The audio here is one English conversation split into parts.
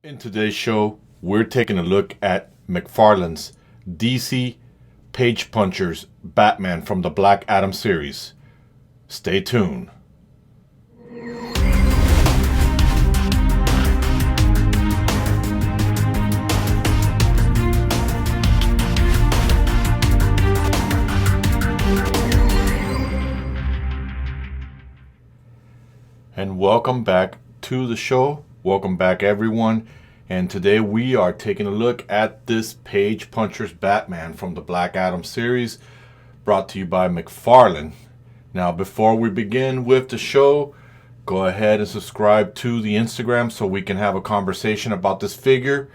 In today's show, we're taking a look at McFarlane's DC Page Puncher's Batman from the Black Adam series. Stay tuned. And welcome back to the show. Welcome back, everyone. And today we are taking a look at this Page Puncher's Batman from the Black Adam series, brought to you by McFarlane. Now, before we begin with the show, go ahead and subscribe to the Instagram so we can have a conversation about this figure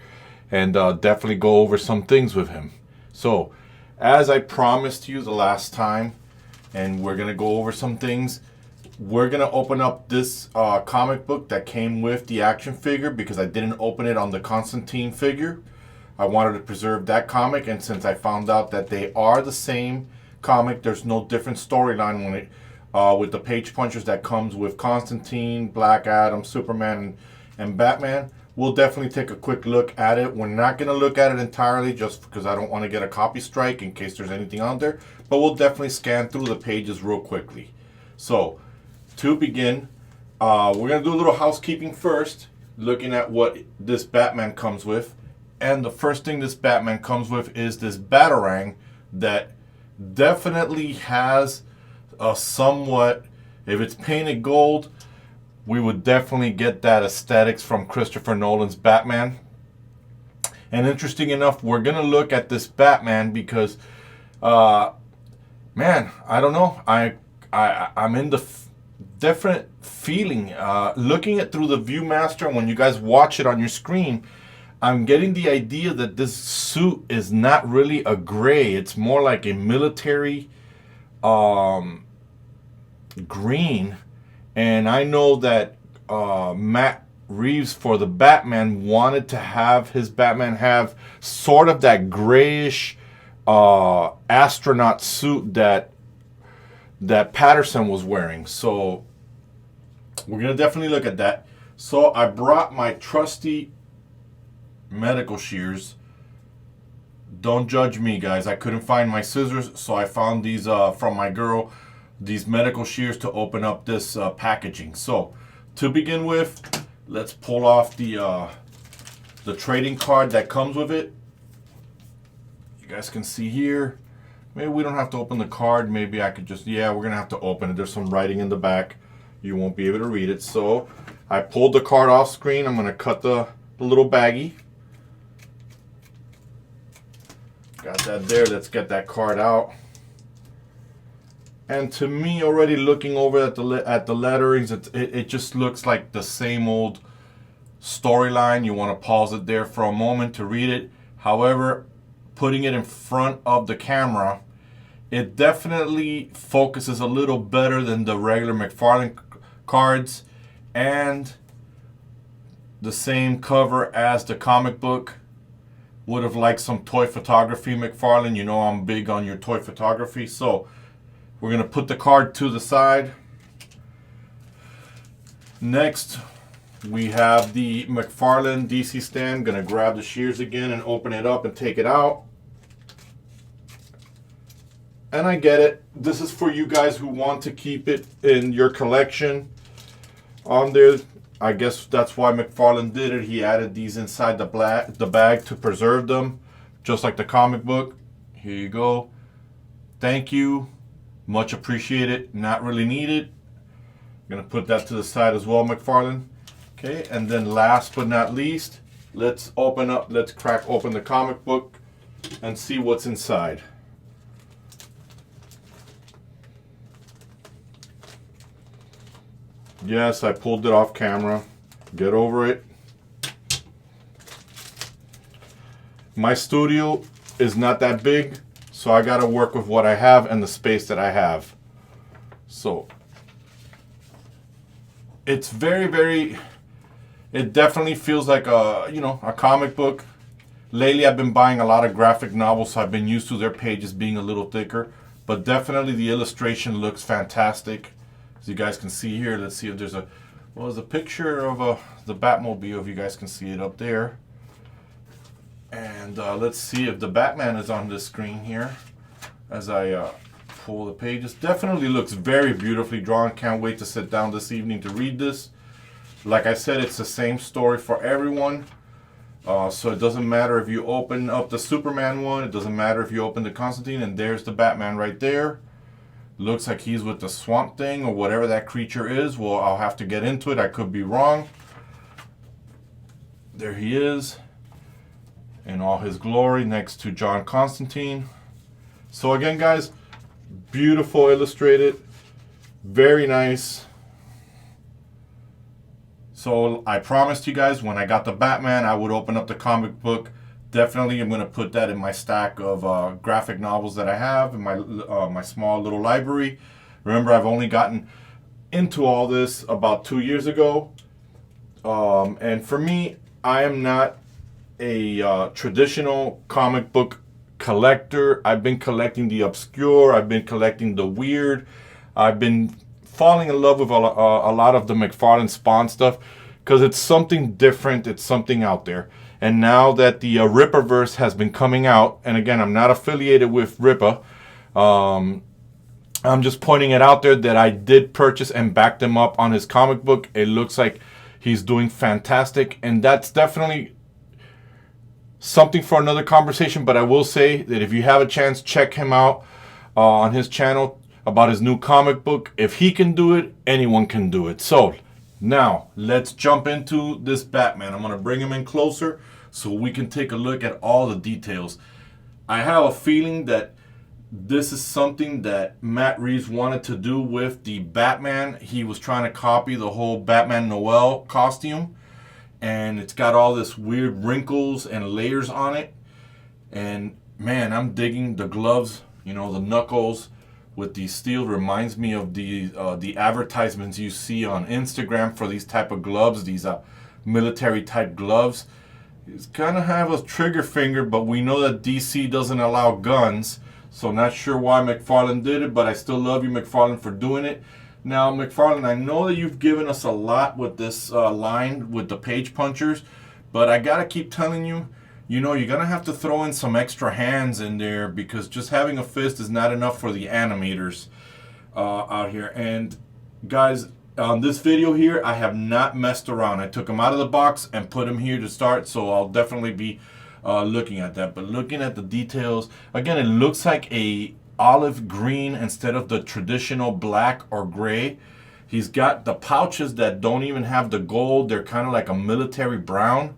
and definitely go over some things with him. So, as I promised you the last time, and we're going to go over some things, we're going to open up this comic book that came with the action figure because I didn't open it on the Constantine figure. I wanted to preserve that comic, and since I found out that they are the same comic, there's no different storyline when it with the Page Punchers that comes with Constantine, Black Adam, Superman, and Batman. We'll definitely take a quick look at it. We're not going to look at it entirely just because I don't want to get a copy strike in case there's anything on there, but we'll definitely scan through the pages real quickly. So, to begin, we're going to do a little housekeeping first, looking at what this Batman comes with. And the first thing this Batman comes with is this Batarang that definitely has a somewhat, if it's painted gold, we would definitely get that aesthetics from Christopher Nolan's Batman. And interesting enough, we're going to look at this Batman because, man, I don't know. I'm in the different feeling looking at through the Viewmaster. When you guys watch it on your screen, I'm getting the idea that this suit is not really a gray. It's more like a military green. And I know that Matt Reeves for the Batman wanted to have his Batman have sort of that grayish astronaut suit that Patterson was wearing. So we're going to definitely look at that. So I brought my trusty medical shears. Don't judge me, guys. I couldn't find my scissors, so I found these from my girl, these medical shears to open up this packaging. So to begin with, let's pull off the trading card that comes with it. You guys can see here. Maybe we don't have to open the card. Maybe I could just, yeah, we're going to have to open it. There's some writing in the back. You won't be able to read it. So I pulled the card off screen. I'm going to cut the little baggie. Got that there. Let's get that card out. And to me, already looking over at the letterings, it just looks like the same old storyline. You want to pause it there for a moment to read it. However, putting it in front of the camera, it definitely focuses a little better than the regular McFarlane cards, and the same cover as the comic book. Would have liked some toy photography, McFarlane. You know I'm big on your toy photography. So we're going to put the card to the side. Next, we have the McFarlane DC stand. Going to grab the shears again and open it up and take it out. And I get it. This is for you guys who want to keep it in your collection. On there, I guess that's why McFarlane did it. He added these inside the bag to preserve them, just like the comic book. Here you go. Thank you. Much appreciated. Not really needed. I'm going to put that to the side as well, McFarlane. Okay, and then last but not least, let's crack open the comic book and see what's inside. Yes, I pulled it off camera. Get over it. My studio is not that big, so I got to work with what I have and the space that I have. So it's very, it definitely feels like a comic book. Lately, I've been buying a lot of graphic novels, so I've been used to their pages being a little thicker. But definitely the illustration looks fantastic. As you guys can see here, let's see if there's a Well, there's a picture of the Batmobile, if you guys can see it up there. And let's see if the Batman is on this screen here as I pull the pages. Definitely looks very beautifully drawn. Can't wait to sit down this evening to read this. Like I said, it's the same story for everyone. So it doesn't matter if you open up the Superman one. It doesn't matter if you open the Constantine. And there's the Batman right there. Looks like he's with the Swamp Thing or whatever that creature is. Well, I'll have to get into it. I could be wrong. There he is in all his glory next to John Constantine. So again, guys, beautiful illustrated, very nice. So I promised you guys when I got the Batman, I would open up the comic book. Definitely, I'm going to put that in my stack of graphic novels that I have in my small little library. Remember, I've only gotten into all this about 2 years ago. And for me, I am not a traditional comic book collector. I've been collecting the obscure. I've been collecting the weird. I've been falling in love with a lot of the McFarlane's Spawn stuff because it's something different. It's something out there. And now that the Rippaverse has been coming out, and again, I'm not affiliated with Rippa. I'm just pointing it out there that I did purchase and back them up on his comic book. It looks like he's doing fantastic, and that's definitely something for another conversation. But I will say that if you have a chance, check him out on his channel about his new comic book. If he can do it, anyone can do it. So now let's jump into this Batman. I'm going to bring him in closer so we can take a look at all the details. I have a feeling that this is something that Matt Reeves wanted to do with the Batman. He was trying to copy the whole Batman Noel costume, and it's got all this weird wrinkles and layers on it. And man, I'm digging the gloves, you know, the knuckles with the steel. Reminds me of the advertisements you see on Instagram for these type of gloves, these military type gloves. It's kind of have a trigger finger, but we know that DC doesn't allow guns, so not sure why McFarlane did it, but I still love you, McFarlane, for doing it. Now, McFarlane, I know that you've given us a lot with this line with the page punchers, but I gotta keep telling you, you know, you're gonna have to throw in some extra hands in there, because just having a fist is not enough for the animators out here. And guys, on this video here, I have not messed around. I took them out of the box and put them here to start, so I'll definitely be looking at that. But looking at the details, again, it looks like a olive green instead of the traditional black or gray. He's got the pouches that don't even have the gold. They're kind of like a military brown.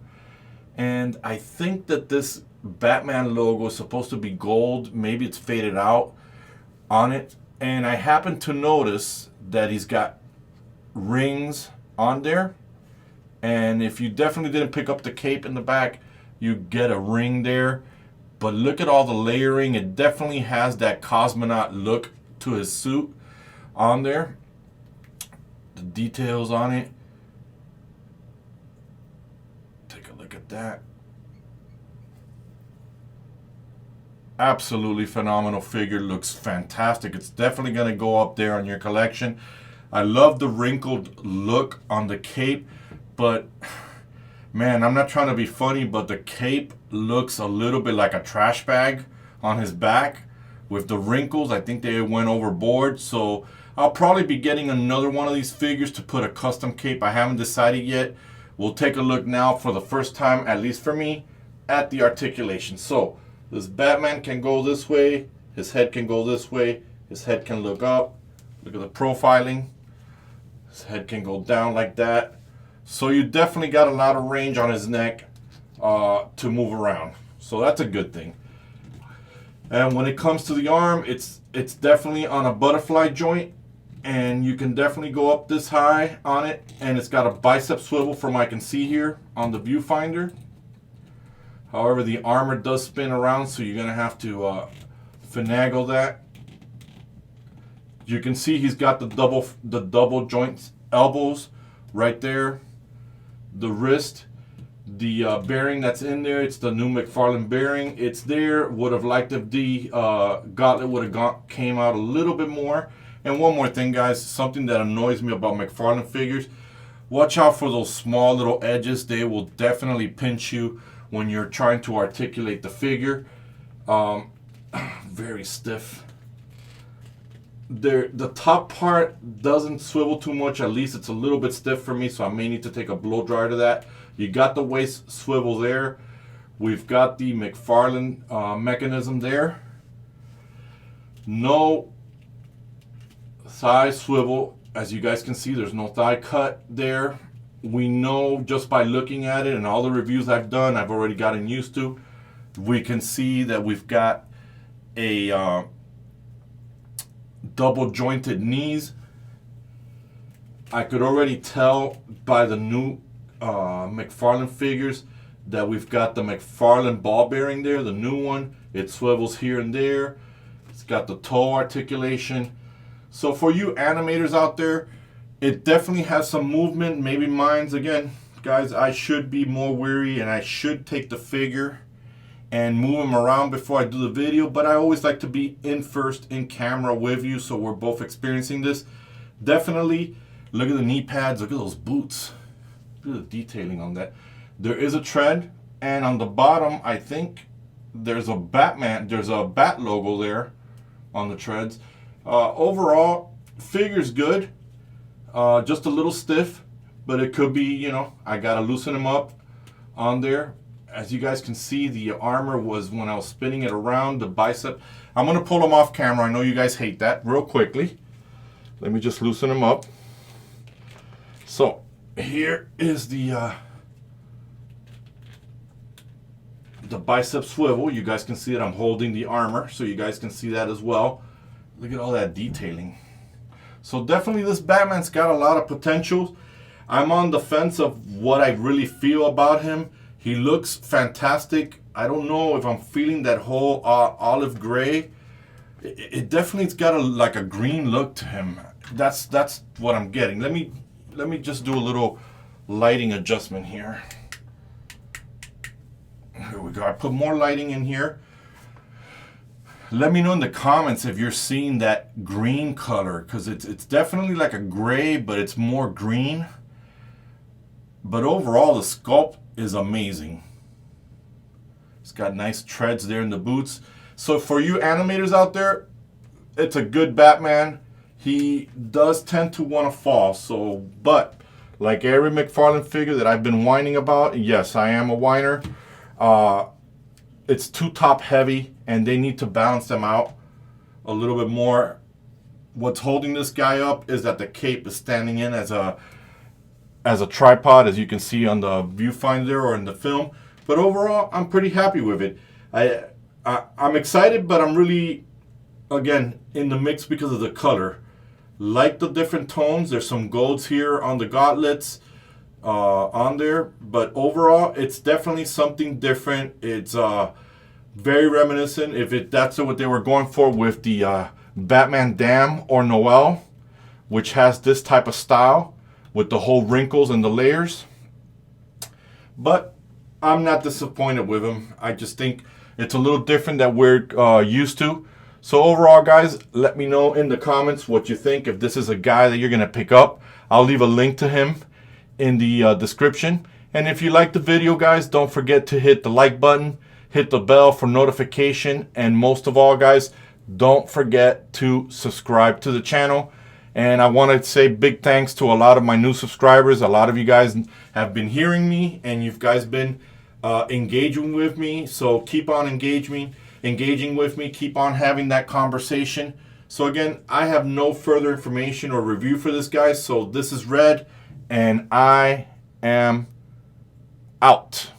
And I think that this Batman logo is supposed to be gold. Maybe it's faded out on it. And I happen to notice that he's got rings on there. And if you definitely didn't pick up the cape in the back, you get a ring there. But look at all the layering. It definitely has that cosmonaut look to his suit on there. The details on it. Take a look at that. Absolutely phenomenal figure. Looks fantastic. It's definitely going to go up there on your collection. I love the wrinkled look on the cape, but man, I'm not trying to be funny, but the cape looks a little bit like a trash bag on his back with the wrinkles. I think they went overboard, so I'll probably be getting another one of these figures to put a custom cape. I haven't decided yet. We'll take a look now for the first time, at least for me, at the articulation. So this Batman can go this way, his head can go this way, his head can look up. Look at the profiling. His head can go down like that. So you definitely got a lot of range on his neck to move around. So that's a good thing. And when it comes to the arm, it's definitely on a butterfly joint. And you can definitely go up this high on it. And it's got a bicep swivel from I can see here on the viewfinder. However, the armor does spin around, so you're going to have to finagle that. You can see he's got the double joints elbows right there. The wrist, the bearing that's in there, it's the new McFarlane bearing. It's there. Would have liked if the gauntlet would have came out a little bit more. And one more thing, guys, something that annoys me about McFarlane figures. Watch out for those small little edges. They will definitely pinch you when you're trying to articulate the figure. Very stiff. The top part doesn't swivel too much. At least it's a little bit stiff for me, so I may need to take a blow dryer to that. You got the waist swivel there. We've got the McFarlane mechanism there. No thigh swivel. As you guys can see, there's no thigh cut there. We know just by looking at it, and all the reviews I've done, I've already gotten used to. We can see that we've got a double jointed knees. I could already tell by the new McFarlane figures that we've got the McFarlane ball bearing there, the new one. It swivels here and there. It's got the toe articulation. So for you animators out there, it definitely has some movement. Maybe mine's, again, guys, I should be more weary and I should take the figure and move them around before I do the video, but I always like to be first in camera with you, so we're both experiencing this. Definitely look at the knee pads, look at those boots, look at the detailing on that. There is a tread, and on the bottom I think there's a bat logo there on the treads. Overall, figure's good, just a little stiff, but it could be, you know, I gotta loosen them up on there. As you guys can see, the armor was, when I was spinning it around, the bicep. I'm going to pull them off camera. I know you guys hate that. Real quickly. Let me just loosen them up. So, here is the bicep swivel. You guys can see that I'm holding the armor, so you guys can see that as well. Look at all that detailing. So definitely this Batman's got a lot of potential. I'm on the fence of what I really feel about him. He looks fantastic. I don't know if I'm feeling that whole olive gray. It definitely's got like a green look to him. That's what I'm getting. Let me just do a little lighting adjustment here. Here we go. I put more lighting in here. Let me know in the comments if you're seeing that green color, because it's definitely like a gray, but it's more green. But overall, the sculpt is amazing. It's got nice treads there in the boots. So for you animators out there, it's a good Batman. He does tend to want to fall. So, but like every McFarlane figure that I've been whining about, yes, I am a whiner. It's too top heavy, and they need to balance them out a little bit more. What's holding this guy up is that the cape is standing in as a tripod, as you can see on the viewfinder or in the film. But overall, I'm pretty happy with it. I'm excited, but I'm really, again, in the mix because of the color. Like the different tones. There's some golds here on the gauntlets on there. But overall, it's definitely something different. It's very reminiscent, if that's what they were going for with the Batman Dam or Noel, which has this type of style with the whole wrinkles and the layers. But I'm not disappointed with him. I just think it's a little different that we're used to. So overall, guys, let me know in the comments what you think. If this is a guy that you're going to pick up, I'll leave a link to him in the description. And if you like the video, guys, don't forget to hit the like button, hit the bell for notification, and most of all, guys, don't forget to subscribe to the channel. And I want to say big thanks to a lot of my new subscribers. A lot of you guys have been hearing me, and you guys been engaging with me. So keep on engaging with me. Keep on having that conversation. So again, I have no further information or review for this guy. So this is Red, and I am out.